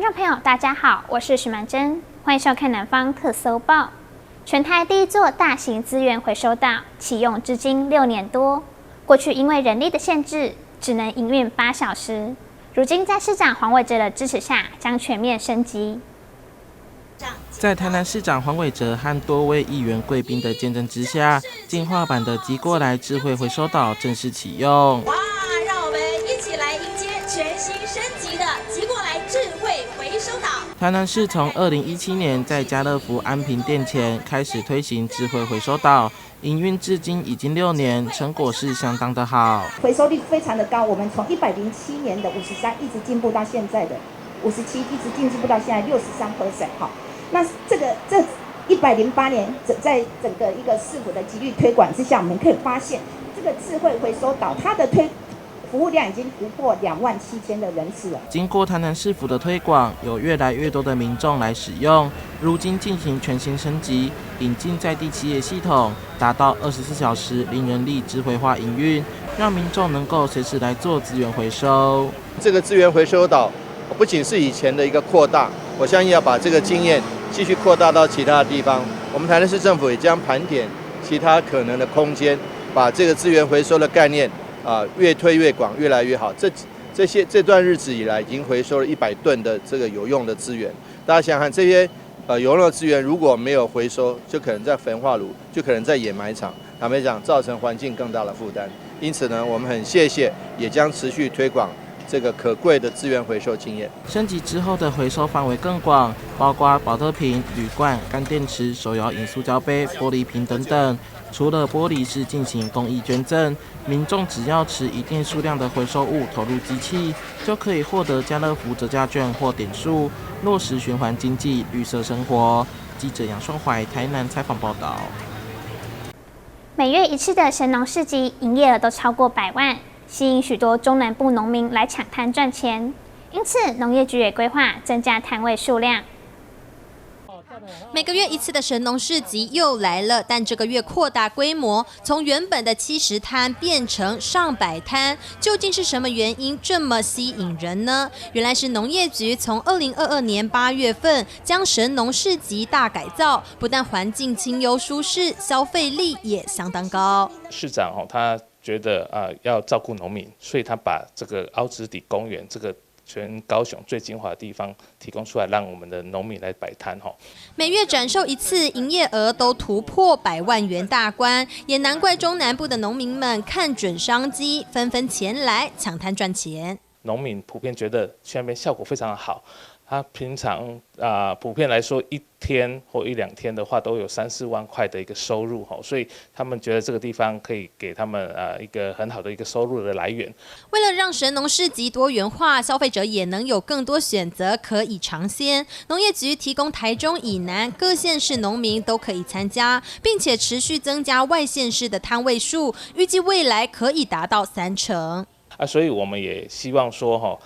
众朋友，大家好，我是许曼珍，欢迎收看南方特搜报。全台第一座大型资源回收岛启用至今6年多，过去因为人力的限制，只能营运8小时，如今在市长黄伟哲的支持下，将全面升级。在台南市长黄伟哲和多位议员贵宾的见证之下，进化版的集过来智慧回收岛正式启用。哇，让我们一起来迎接全新升级的集过来智慧回收岛。台南市从2017年在家乐福安平店前开始推行智慧回收岛，营运至今已经6年，成果是相当的好，回收率非常的高。我们从107年的53一直进步到现在的57，一直进步到现在63%。好，那这108年在整个一个市府的极力推广之下，我们可以发现这个智慧回收岛它的服务量已经突破27000的人次了。经过台南市府的推广，有越来越多的民众来使用。如今进行全新升级，引进在地企业系统，达到24小时零人力智慧化营运，让民众能够随时来做资源回收。这个资源回收岛不仅是以前的一个扩大，我相信要把这个经验继续扩大到其他的地方。我们台南市政府也将盘点其他可能的空间，把这个资源回收的概念越推越广，越来越好。这段日子以来，已经回收了100吨的这个有用的资源。大家想想看，这些有用的资源如果没有回收，就可能在焚化炉，就可能在掩埋场，坦白讲，造成环境更大的负担。因此呢，我们很谢谢，也将持续推广这个可贵的资源回收经验。升级之后的回收范围更广，包括保特瓶、铝罐、干电池、手摇饮塑胶杯、玻璃瓶等等。除了玻璃是进行公益捐赠，民众只要持一定数量的回收物投入机器，就可以获得家乐福折价券或点数，落实循环经济、绿色生活。记者杨双怀台南采访报道。每月一次的神农市集，营业额都超过100万，吸引许多中南部农民来抢摊赚钱。因此，农业局也规划增加摊位数量。每个月一次的神农市集又来了，但这个月扩大规模，从原本的70摊变成上百摊，究竟是什么原因这么吸引人呢？原来是农业局从2022年8月份将神农市集大改造，不但环境清幽舒适，消费力也相当高。市长他觉得要照顾农民，所以他把这个凹子底公园这个全高雄最精华的地方提供出来，让我们的农民来摆摊。每月展售一次，营业额都突破100万元大关，也难怪中南部的农民们看准商机，纷纷前来抢摊赚钱。农民普遍觉得去那边效果非常的好。他平常普遍来说1天或1、2天的话，都有3、4万块的一个收入，所以他们觉得这个地方可以给他们一个很好的一个收入的来源。为了让神农市集多元化，消费者也能有更多选择可以尝鲜，农业局提供台中以南各县市农民都可以参加，并且持续增加外县市的摊位数，预计未来可以达到30%。所以我们也希望说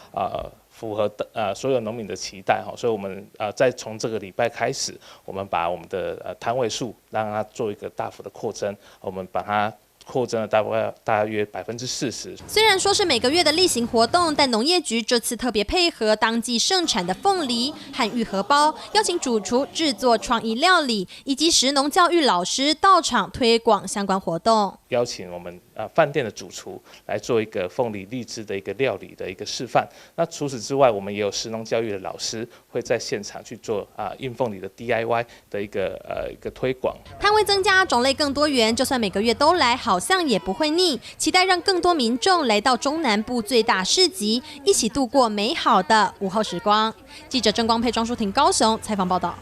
符合所有农民的期待，所以我们再从这个礼拜开始，我们把我们的摊位数让它做一个大幅的扩增，我们把它扩增了大约40%。虽然说是每个月的例行活动，但农业局这次特别配合当季盛产的凤梨和玉荷包，邀请主厨制作创意料理，以及食农教育老师到场推广相关活动。邀请我们饭店的主厨来做一个凤梨荔枝的一个料理的一个示范。那除此之外，我们也有食农教育的老师会在现场去做印凤梨的 DIY 的一个推广。摊位增加，种类更多元，就算每个月都来，好像也不会腻。期待让更多民众来到中南部最大市集，一起度过美好的午后时光。记者郑光佩、庄淑婷高雄采访报道。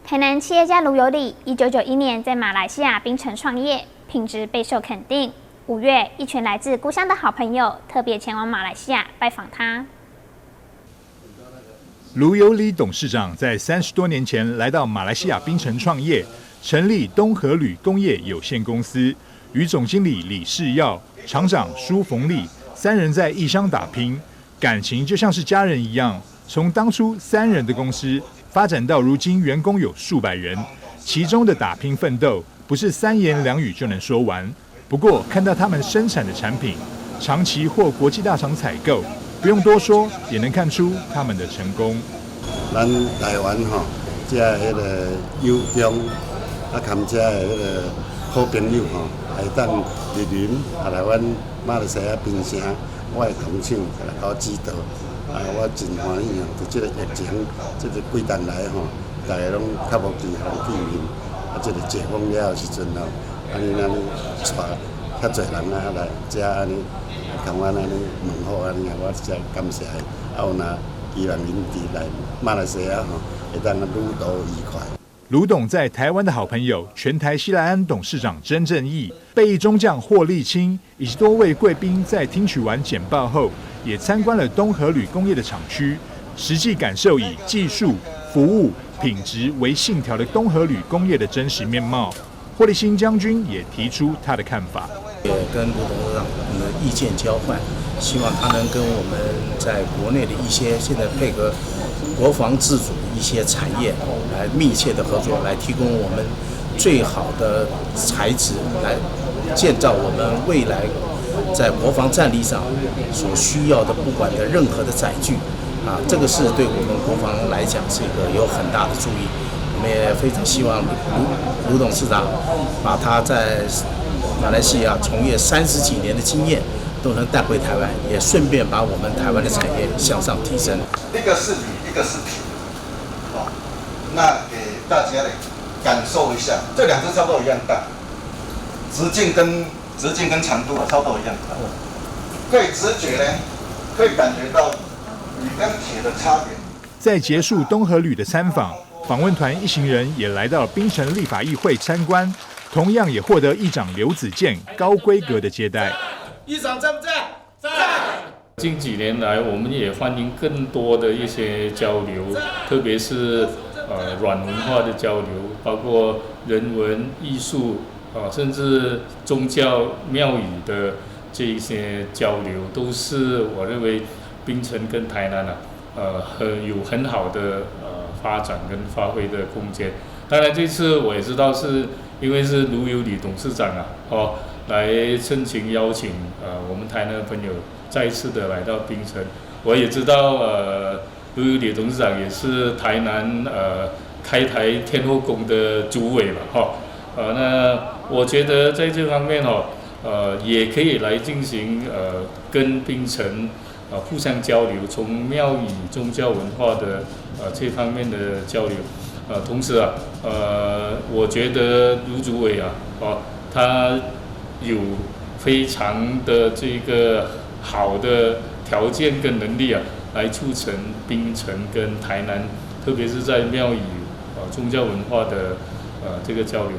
台南企业家卢有礼，1991年在马来西亚槟城创业，品质备受肯定。5月，一群来自故乡的好朋友特别前往马来西亚拜访他。卢有礼董事长在30多年前来到马来西亚槟城创业，成立东和铝工业有限公司，与总经理李世耀、厂长舒逢利3人在异乡打拼，感情就像是家人一样。从当初3人的公司发展到如今员工有数百人，其中的打拼奋斗不是3言2语就能说完。不过看到他们生产的产品长期获国际大厂采购，不用多说，也能看出他们的成功。咱台湾这迄个友中含这迄个好朋友会当莅临来阮马来西亚槟城，我会同庆来搞指导。我真欢喜就这个疫情，这个几年来大家拢较无机会见面，这个解封了的时阵安尼带较侪人来这安尼，同阮安尼问好安尼，我真感谢。有那希望您来马来西亚会当旅途愉快。卢董在台湾的好朋友全台西来安董事长曾正义、备役中将霍立清以及多位贵宾在听取完简报后，也参观了东和铝工业的厂区，实际感受以技术、服务、品质为信条的东和铝工业的真实面貌。霍立清将军也提出他的看法，也跟卢董事长的意见交换，希望他能跟我们在国内的一些现在配合国防自主的一些产业来密切的合作，来提供我们最好的材质，来建造我们未来在国防战力上所需要的不管的任何的载具这个是对我们国防来讲是一个有很大的注意。我们也非常希望卢董事长把他在马来西亚从业30几年的经验都能带回台湾，也顺便把我们台湾的产业向上提升。一个是铝，一个是铁，那给大家来感受一下，这两只差不多一样大，直径跟长度差不多一样大，可以直觉呢，可以感觉到铝跟铁的差别。在结束东和铝的参访，访问团一行人也来到槟城立法议会参观，同样也获得议长刘子健高规格的接待。议长在不在？在。近几年来，我们也欢迎更多的一些交流，特别是软文化的交流，包括人文、艺术甚至宗教庙宇的这一些交流，都是我认为槟城跟台南有很好的发展跟发挥的空间。当然，这次我也知道是因为是卢有礼董事长来申请邀请我们台南的朋友再次的来到槟城。我也知道卢有礼董事长也是台南开台天后宫的主委嘛那我觉得在这方面也可以来进行跟槟城互相交流，从庙宇宗教文化的这方面的交流。同时我觉得卢主委他有非常的这个好的条件跟能力来促成槟城跟台南，特别是在庙宇宗教文化的这个交流。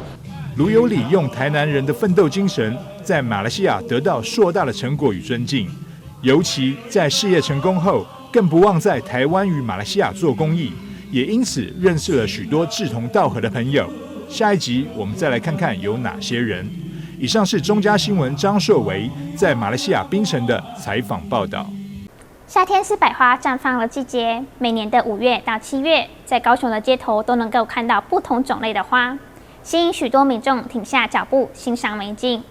卢有礼用台南人的奋斗精神，在马来西亚得到硕大的成果与尊敬，尤其在事业成功后，更不忘在台湾与马来西亚做公益，也因此认识了许多志同道合的朋友。下一集我们再来看看有哪些人。以上是中嘉新闻张硕维在马来西亚槟城的采访报道。夏天是百花绽放的季节，每年的5月到7月，在高雄的街头都能够看到不同种类的花，吸引许多民众停下脚步欣赏美景。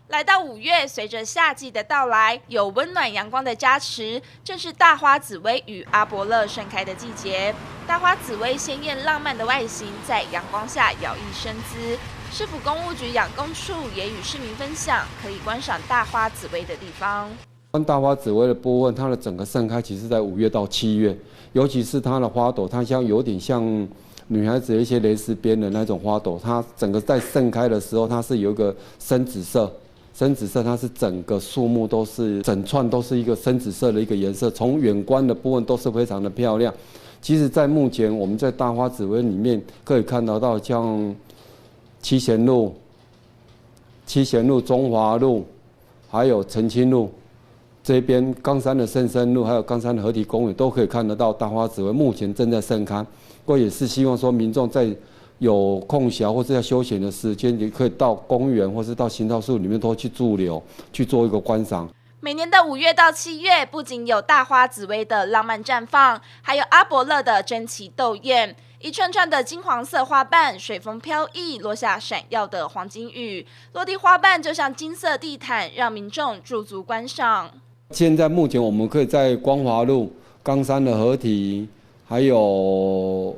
来到5月，随着夏季的到来，有温暖阳光的加持，正是大花紫薇与阿伯乐盛开的季节。大花紫薇鲜艳浪漫的外形，在阳光下摇曳生姿。市府公务局养工处也与市民分享可以观赏大花紫薇的地方。大花紫薇的部分，它的整个盛开其实在5月到7月，尤其是它的花朵，它有点像女孩子的一些蕾丝边的那种花朵，它整个在盛开的时候，它是有一个深紫色。深紫色，它是整个树木都是整串都是一个深紫色的一个颜色，从远观的部分都是非常的漂亮。其实，在目前我们在大花紫薇里面可以看得到，像七贤路、中华路，还有澄清路这边，冈山的圣生路，还有冈山的河堤公园都可以看得到大花紫薇目前正在盛开。不过也是希望说民众在有空暇或是在休闲的时间，也可以到公园或是到行道树里面多去驻留，去做一个观赏。每年的5月到7月，不仅有大花紫薇的浪漫绽放，还有阿伯乐的争奇斗艳。一串串的金黄色花瓣随风飘逸，落下闪耀的黄金雨，落地花瓣就像金色地毯，让民众驻足观赏。现在目前我们可以在光华路、冈山的合体，还有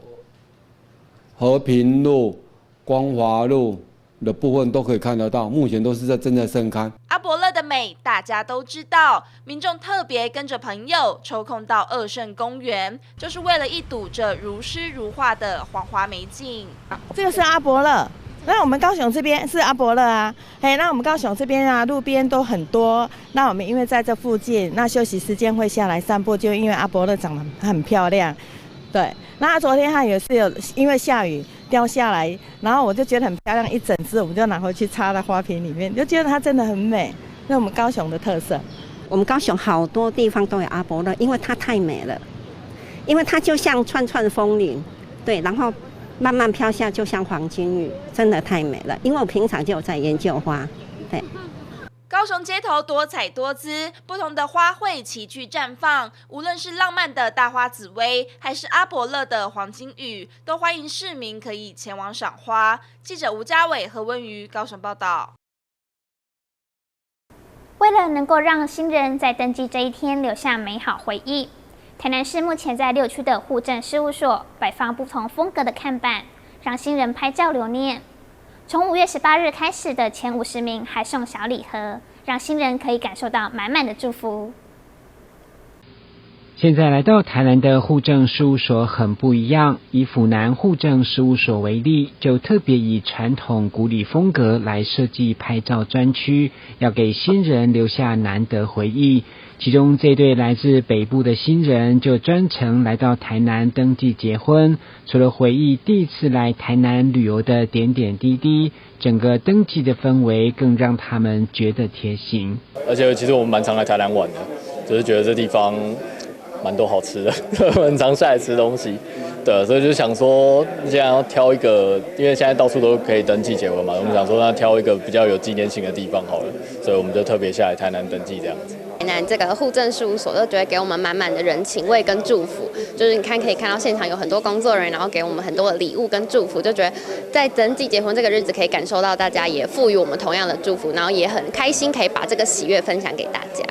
和平路、光华路的部分都可以看得到，目前都是正在盛开。阿伯乐的美大家都知道，民众特别跟着朋友抽空到二圣公园，就是为了一睹这如诗如画的黄花美景。这个是阿伯乐，那我们高雄这边是阿伯乐啊，那我们高雄这边啊，路边都很多。那我们因为在这附近，那休息时间会下来散步，就因为阿伯乐长得很漂亮，对。那昨天它也是有因为下雨掉下来，然后我就觉得很漂亮，一整只我们就拿回去插在花瓶里面，就觉得它真的很美，那我们高雄的特色。我们高雄好多地方都有阿伯乐，因为它太美了，因为它就像串串风铃，对，然后慢慢飘下，就像黄金雨，真的太美了。因为我平常就有在研究花，对。高雄街头多彩多姿，不同的花卉齐聚绽放。无论是浪漫的大花紫薇，还是阿伯乐的黄金雨，都欢迎市民可以前往赏花。记者吴家伟、何文瑜高雄报道。为了能够让新人在登记这一天留下美好回忆，台南市目前在6区的户政事务所摆放不同风格的看板，让新人拍照留念。从5月18日开始的前50名还送小礼盒，让新人可以感受到满满的祝福。现在来到台南的户政事务所很不一样，以府南户政事务所为例，就特别以传统古礼风格来设计拍照专区，要给新人留下难得回忆。其中这对来自北部的新人就专程来到台南登记结婚，除了回忆第一次来台南旅游的点点滴滴，整个登记的氛围更让他们觉得贴心。而且其实我们蛮常来台南玩的，就是觉得这地方蛮多好吃的，很常下来吃东西，对，所以就想说，现在要挑一个，因为现在到处都可以登记结婚嘛，我们想说那挑一个比较有纪念性的地方好了，所以我们就特别下来台南登记这样子。台南这个户政事务所就觉得给我们满满的人情味跟祝福，就是你看可以看到现场有很多工作人员，然后给我们很多的礼物跟祝福，就觉得在登记结婚这个日子可以感受到大家也赋予我们同样的祝福，然后也很开心可以把这个喜悦分享给大家。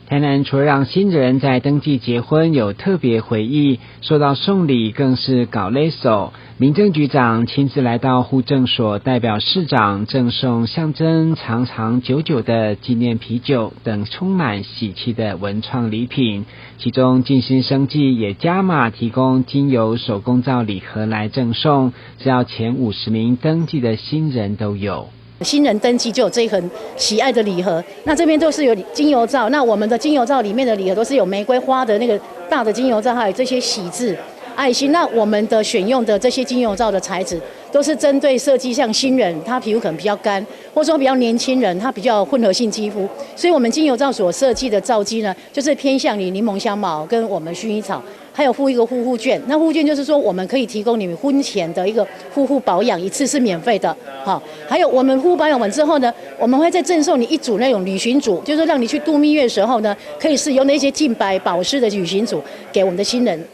台南除了让新人在登记结婚有特别回忆，说到送礼更是搞勒手。民政局长亲自来到户政所，代表市长赠送象征长长久久的纪念啤酒等充满喜气的文创礼品。其中静心生技也加码提供精油手工皂礼盒来赠送，只要前50名登记的新人都有。新人登记就有这一很喜爱的礼盒，那这边都是有精油皂，那我们的精油皂里面的礼盒都是有玫瑰花的那个大的精油皂，还有这些喜字、爱心。那我们的选用的这些精油皂的材质，都是针对设计像新人，他皮肤可能比较干，或者说比较年轻人，他比较混合性肌肤，所以我们精油皂所设计的皂基呢，就是偏向于柠檬香茅跟我们薰衣草。还有附一个护肤券，那护肤券就是说我们可以提供你们婚前的一个护肤保养，一次是免费的，好。还有我们护肤保养完之后呢，我们会再赠送你一组那种旅行组，就是让你去度蜜月的时候呢，可以使用那些净白保湿的旅行组给我们的新人。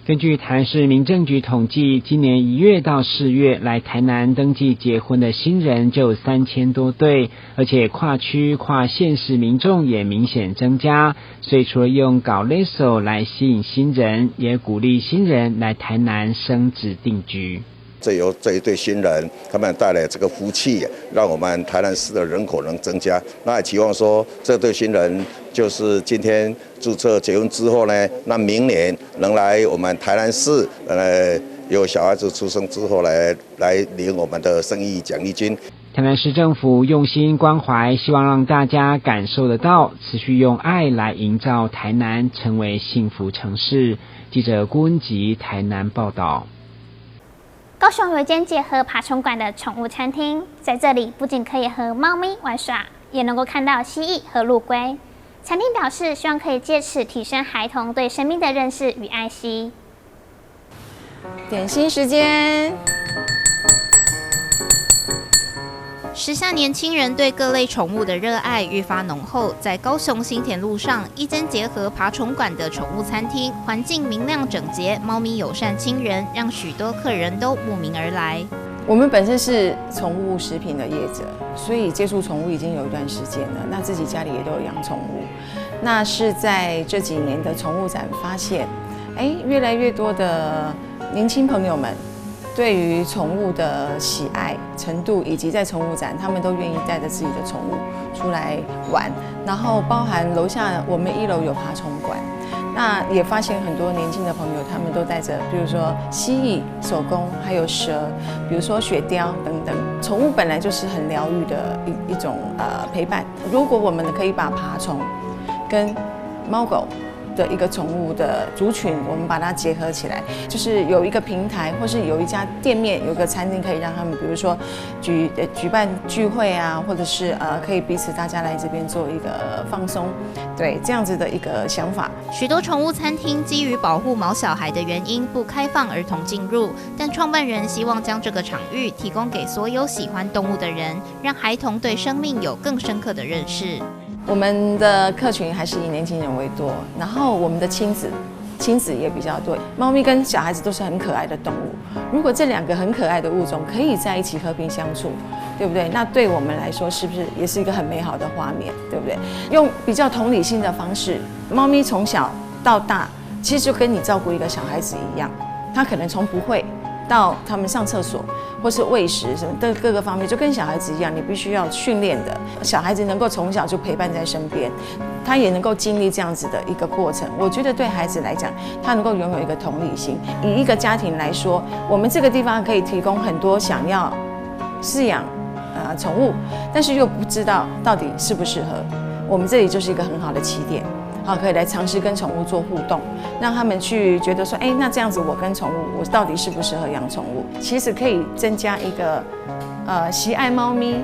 根据台南市民政局统计，今年1月到4月来台南登记结婚的新人就有3000多对，而且跨区跨县市民众也明显增加，所以除了用搞勒手来吸引新人，也鼓励新人来台南升职定居。由这一对新人，他们带来这个福气，让我们台南市的人口能增加。那也期望说，这对新人就是今天注册结婚之后呢，那明年能来我们台南市，有小孩子出生之后来领我们的生育奖励金。台南市政府用心关怀，希望让大家感受得到，持续用爱来营造台南成为幸福城市。记者郭文吉台南报道。高雄有一间结合爬虫馆的宠物餐厅，在这里不仅可以和猫咪玩耍，也能够看到蜥蜴和陆龟。餐厅表示，希望可以借此提升孩童对生命的认识与爱惜。点心时间。时下年轻人对各类宠物的热爱愈发浓厚，在高雄新田路上，一间结合爬虫馆的宠物餐厅，环境明亮整洁，猫咪友善亲人，让许多客人都慕名而来。我们本身是宠物食品的业者，所以接触宠物已经有一段时间了。那自己家里也都有养宠物，那是在这几年的宠物展发现，越来越多的年轻朋友们对于宠物的喜爱程度，以及在宠物展，他们都愿意带着自己的宠物出来玩。然后包含楼下我们1楼有爬虫馆，那也发现很多年轻的朋友，他们都带着，比如说蜥蜴、手工，还有蛇，比如说雪貂等等。宠物本来就是很疗愈的一种陪伴。如果我们可以把爬虫跟猫狗的一个宠物的族群，我们把它结合起来，就是有一个平台，或是有一家店面，有个餐厅可以让他们，比如说举办聚会啊，或者是可以彼此大家来这边做一个放松，对这样子的一个想法。许多宠物餐厅基于保护毛小孩的原因不开放儿童进入，但创办人希望将这个场域提供给所有喜欢动物的人，让孩童对生命有更深刻的认识。我们的客群还是以年轻人为多，然后我们的亲子也比较多。猫咪跟小孩子都是很可爱的动物，如果这2个很可爱的物种可以在一起和平相处，对不对？那对我们来说是不是也是一个很美好的画面，对不对？用比较同理心的方式，猫咪从小到大，其实就跟你照顾一个小孩子一样，它可能从不会到他们上厕所或是喂食什么的各个方面，就跟小孩子一样，你必须要训练的。小孩子能够从小就陪伴在身边，他也能够经历这样子的一个过程。我觉得对孩子来讲，他能够拥有一个同理心。以一个家庭来说，我们这个地方可以提供很多想要饲养宠物，但是又不知道到底适不适合，我们这里就是一个很好的起点。可以来尝试跟宠物做互动，让他们去觉得说，那这样子我跟宠物，我到底适不适合养宠物？其实可以增加一个喜爱猫咪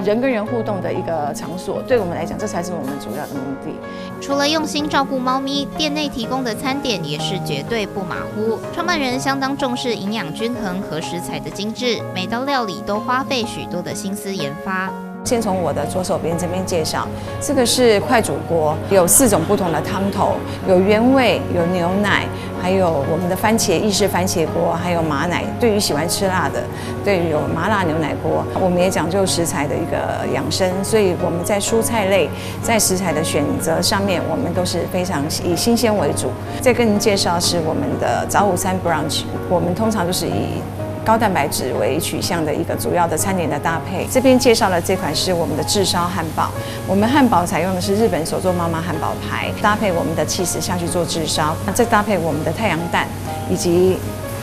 人跟人互动的一个场所。对我们来讲，这才是我们主要的目的。除了用心照顾猫咪，店内提供的餐点也是绝对不马虎。创办人相当重视营养均衡和食材的精致，每道料理都花费许多的心思研发。先从我的左手边这边介绍，这个是快煮锅，有4种不同的汤头，有原味，有牛奶，还有我们的意式番茄锅，还有马奶。对于喜欢吃辣的，对于有麻辣牛奶锅，我们也讲究食材的一个养生，所以我们在蔬菜类，在食材的选择上面，我们都是非常以新鲜为主。再跟您介绍是我们的早午餐 brunch， 我们通常都是以高蛋白质为取向的一个主要的餐点的搭配。这边介绍的这款是我们的炙烧汉堡，我们汉堡采用的是日本手作妈妈汉堡排，搭配我们的起司下去做炙烧，再搭配我们的太阳蛋，以及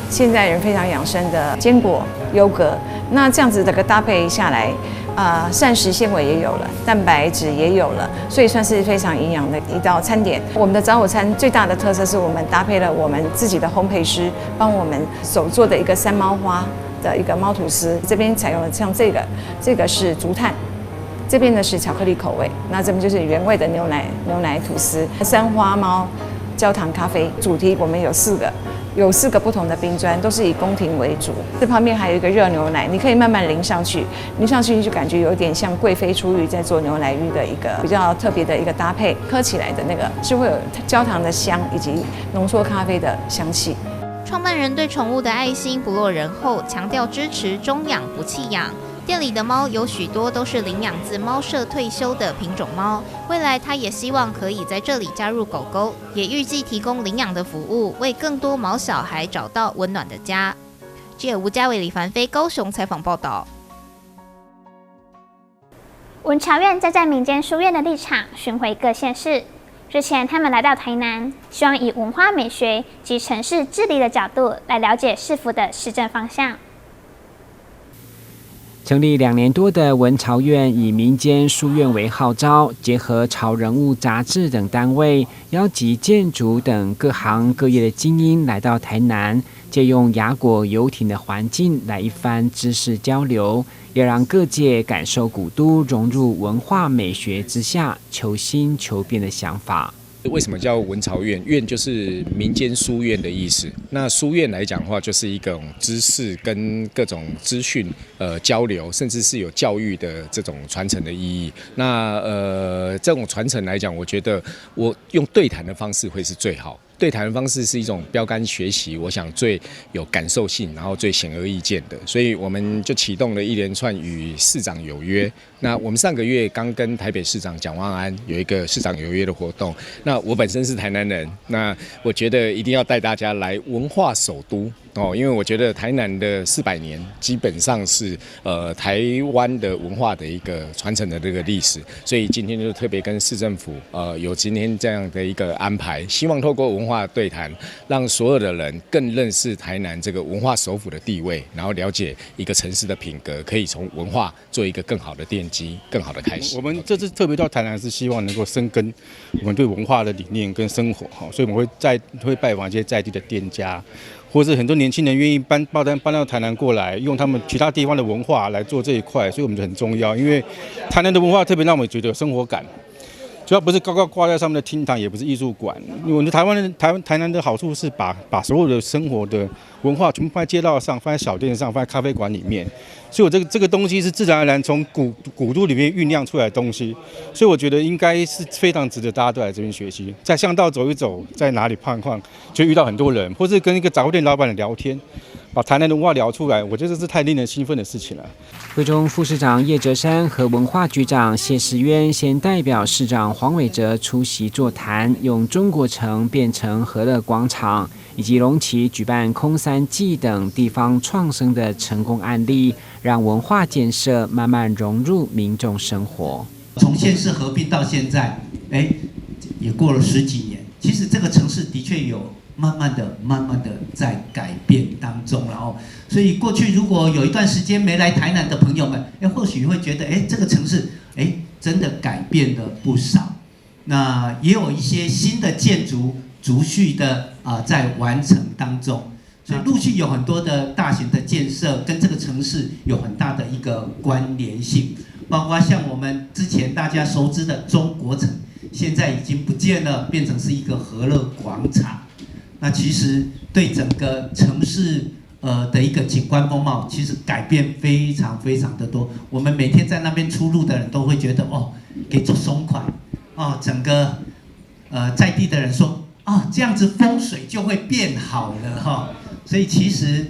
现在人非常养生的坚果优格。那这样子的个搭配下来，膳食纤维也有了，蛋白质也有了，所以算是非常营养的一道餐点。我们的早午餐最大的特色是我们搭配了我们自己的烘焙师帮我们手做的一个3猫花的一个猫吐司，这边采用了像这个是竹炭，这边呢是巧克力口味，那这边就是原味的牛奶吐司，3花猫焦糖咖啡。主题我们有4个不同的冰砖，都是以宫廷为主。这旁边还有一个热牛奶，你可以慢慢淋上去，就感觉有点像贵妃出浴在做牛奶浴的一个比较特别的一个搭配。喝起来的那个是会有焦糖的香，以及浓缩咖啡的香气。创办人对宠物的爱心不落人后，强调支持中养不弃养。店里的猫有许多都是领养自猫舍退休的品种猫，未来他也希望可以在这里加入狗狗，也预计提供领养的服务，为更多毛小孩找到温暖的家。记者吴家伟、李凡飞高雄采访报道。文潮院站在民间书院的立场，巡回各县市。之前他们来到台南，希望以文化美学及城市治理的角度来了解市府的施政方向。成立2年多的文潮院以民间书院为号召，结合潮人物杂志等单位，邀集建筑等各行各业的精英来到台南，借用雅果游艇的环境来一番知识交流，也让各界感受古都融入文化美学之下求新求变的想法。为什么叫文潮院？院就是民间书院的意思。那书院来讲的话，就是一种知识跟各种资讯交流，甚至是有教育的这种传承的意义。那这种传承来讲，我觉得我用对谈的方式会是最好。对谈的方式是一种标杆学习，我想最有感受性，然后最显而易见的，所以我们就启动了一连串与市长有约。那我们上个月刚跟台北市长蒋万安有一个市长有约的活动。那我本身是台南人，那我觉得一定要带大家来文化首都哦，因为我觉得台南的400年基本上是台湾的文化的一个传承的这个历史，所以今天就特别跟市政府有今天这样的一个安排，希望透过文化对谈，让所有的人更认识台南这个文化首府的地位，然后了解一个城市的品格，可以从文化做一个更好的奠基，更好的开始。我们这次特别到台南是希望能够深耕我们对文化的理念跟生活，所以我们会拜访一些在地的店家，或是很多年轻人愿意搬到台南过来，用他们其他地方的文化来做这一块，所以我们就很重要。因为台南的文化特别让我们觉得有生活感，主要不是高高挂在上面的厅堂，也不是艺术馆。因为我们台南的好处是把所有的生活的文化全部放在街道上，放在小店上，放在咖啡馆里面。所以我这个东西是自然而然从古都里面酝酿出来的东西，所以我觉得应该是非常值得大家都来这边学习。在巷道走一走，在哪里逛一逛，就遇到很多人，或是跟一个杂货店老板聊天，把台南的文化聊出来，我觉得这是太令人兴奋的事情了。会中副市长叶哲山和文化局长谢时渊先代表市长黄伟哲出席座谈，用中国城变成和乐广场，以及龙旗举办空山祭等地方创生的成功案例，让文化建设慢慢融入民众生活。从县市合并到现在，也过了10几年，其实这个城市的确有慢慢的在改变当中，然后，所以过去如果有一段时间没来台南的朋友们，或许会觉得，这个城市，真的改变了不少。那也有一些新的建筑逐序的在完成当中，所以陆续有很多的大型的建设跟这个城市有很大的一个关联性，包括像我们之前大家熟知的中国城，现在已经不见了，变成是一个和乐广场。那其实对整个城市的一个景观风貌，其实改变非常的多。我们每天在那边出入的人都会觉得给做松快整个在地的人说这样子风水就会变好了所以其实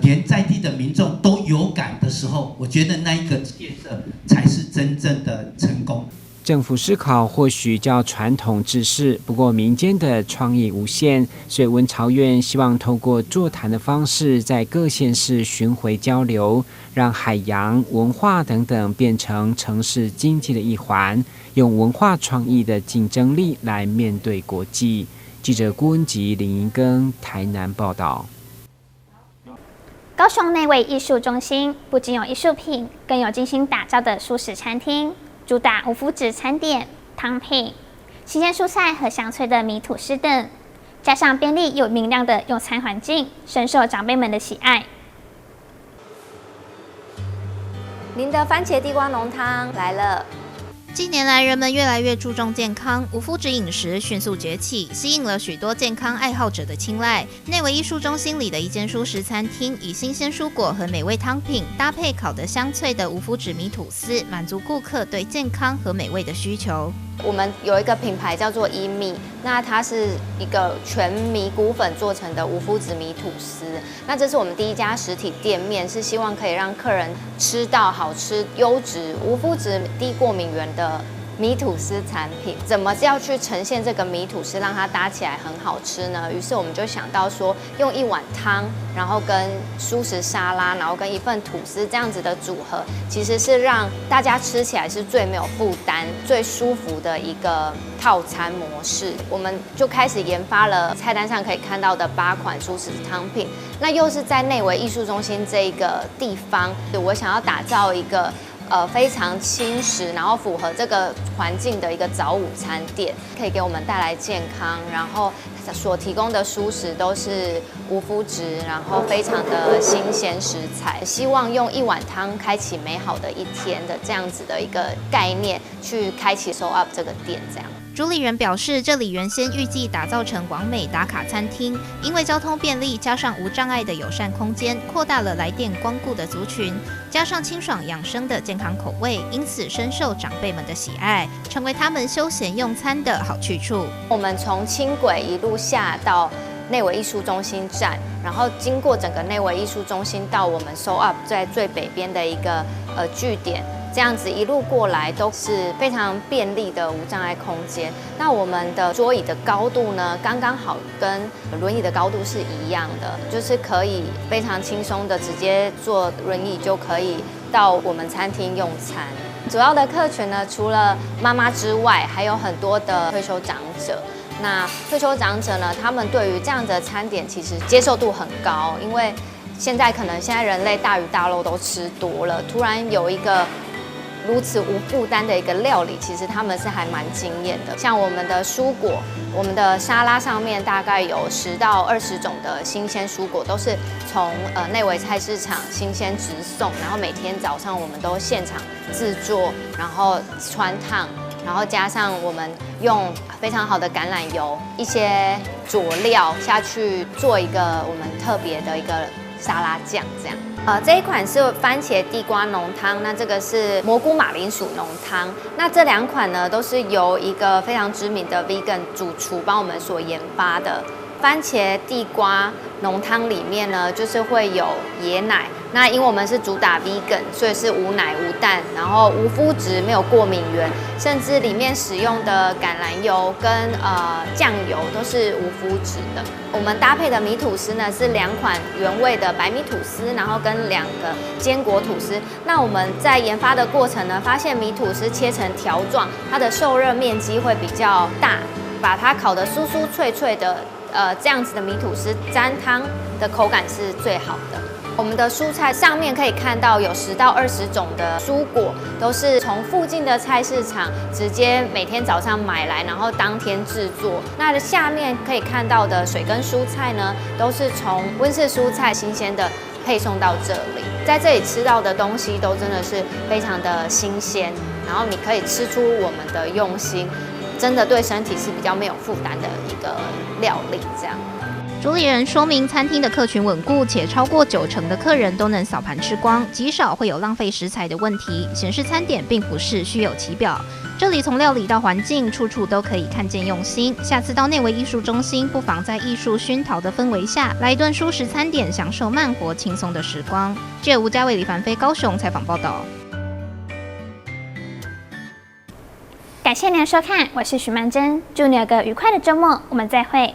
连在地的民众都有感的时候，我觉得那一个建设才是真正的成功。政府思考或许较传统制式，不过民间的创意无限，所以文潮院希望透过座谈的方式，在各县市巡回交流，让海洋、文化等等变成城市经济的一环，用文化创意的竞争力来面对国际。记者郭文吉、林银庚台南报道。高雄内卫艺术中心不仅有艺术品，更有精心打造的舒适餐厅。主打无麸质餐点、汤品、新鲜蔬菜和香脆的米吐司等，加上便利又明亮的用餐环境，深受长辈们的喜爱。您的番茄地瓜浓汤来了。近年来，人们越来越注重健康，无麸质饮食迅速崛起，吸引了许多健康爱好者的青睐。内惟艺术中心里的一间蔬食餐厅，以新鲜蔬果和美味汤品搭配烤得香脆的无麸质米吐司，满足顾客对健康和美味的需求。我们有一个品牌叫做伊米，那它是一个全米谷粉做成的无麸质米吐司。那这是我们第一家实体店面，是希望可以让客人吃到好吃、优质、无麸质、低过敏原的米吐司产品。怎么要去呈现这个米吐司，让它搭起来很好吃呢？于是我们就想到说，用一碗汤，然后跟蔬食沙拉，然后跟一份吐司这样子的组合，其实是让大家吃起来是最没有负担、最舒服的一个套餐模式。我们就开始研发了菜单上可以看到的8款蔬食汤品，那又是在内惟艺术中心这一个地方，我想要打造一个非常轻食，然后符合这个环境的一个早午餐店，可以给我们带来健康，然后所提供的蔬食都是无麸质，然后非常的新鲜食材，希望用一碗汤开启美好的一天的这样子的一个概念，去开启 Soul Up 这个店这样。主理人表示，这里原先预计打造成完美打卡餐厅，因为交通便利，加上无障碍的友善空间，扩大了来店光顾的族群，加上清爽养生的健康口味，因此深受长辈们的喜爱，成为他们休闲用餐的好去处。我们从轻轨一路下到内惟艺术中心站，然后经过整个内惟艺术中心到我们 Seoul Up 在最北边的一个据点。这样子一路过来都是非常便利的无障碍空间。那我们的桌椅的高度呢，刚刚好跟轮椅的高度是一样的，就是可以非常轻松的直接坐轮椅就可以到我们餐厅用餐。主要的客群呢，除了妈妈之外，还有很多的退休长者。那退休长者呢，他们对于这样的餐点其实接受度很高，因为现在人类大鱼大肉都吃多了，突然有一个如此无负担的一个料理，其实他们是还蛮惊艳的。像我们的蔬果，我们的沙拉上面大概有10到20种的新鲜蔬果，都是从内惟菜市场新鲜直送，然后每天早上我们都现场制作，然后汆烫，然后加上我们用非常好的橄榄油、一些佐料下去做一个我们特别的一个沙拉酱这样。这一款是番茄地瓜浓汤，那这个是蘑菇马铃薯浓汤。那这2款呢，都是由一个非常知名的 vegan 主厨帮我们所研发的。番茄地瓜浓汤里面呢，就是会有椰奶。那因为我们是主打 vegan， 所以是无奶无蛋，然后无麸质，没有过敏原，甚至里面使用的橄榄油跟酱油都是无麸质的。我们搭配的米吐司呢是2款原味的白米吐司，然后跟2个坚果吐司。那我们在研发的过程呢，发现米吐司切成条状，它的受热面积会比较大，把它烤得酥酥脆脆的。这样子的米吐司沾汤的口感是最好的。我们的蔬菜上面可以看到有10到20种的蔬果，都是从附近的菜市场直接每天早上买来，然后当天制作。那下面可以看到的水跟蔬菜呢，都是从温室蔬菜新鲜的配送到这里。在这里吃到的东西都真的是非常的新鲜，然后你可以吃出我们的用心，真的对身体是比较没有负担的一个料理这样。主理人说明，餐厅的客群稳固，且超过90%的客人都能扫盘吃光，极少会有浪费食材的问题，显示餐点并不是虚有其表。这里从料理到环境，处处都可以看见用心。下次到内惟艺术中心，不妨在艺术熏陶的氛围下，来一顿蔬食餐点，享受慢活轻松的时光。记者吴家伟、李凡飞高雄采访报道。感谢您的收看，我是许曼珍，祝你有个愉快的周末，我们再会。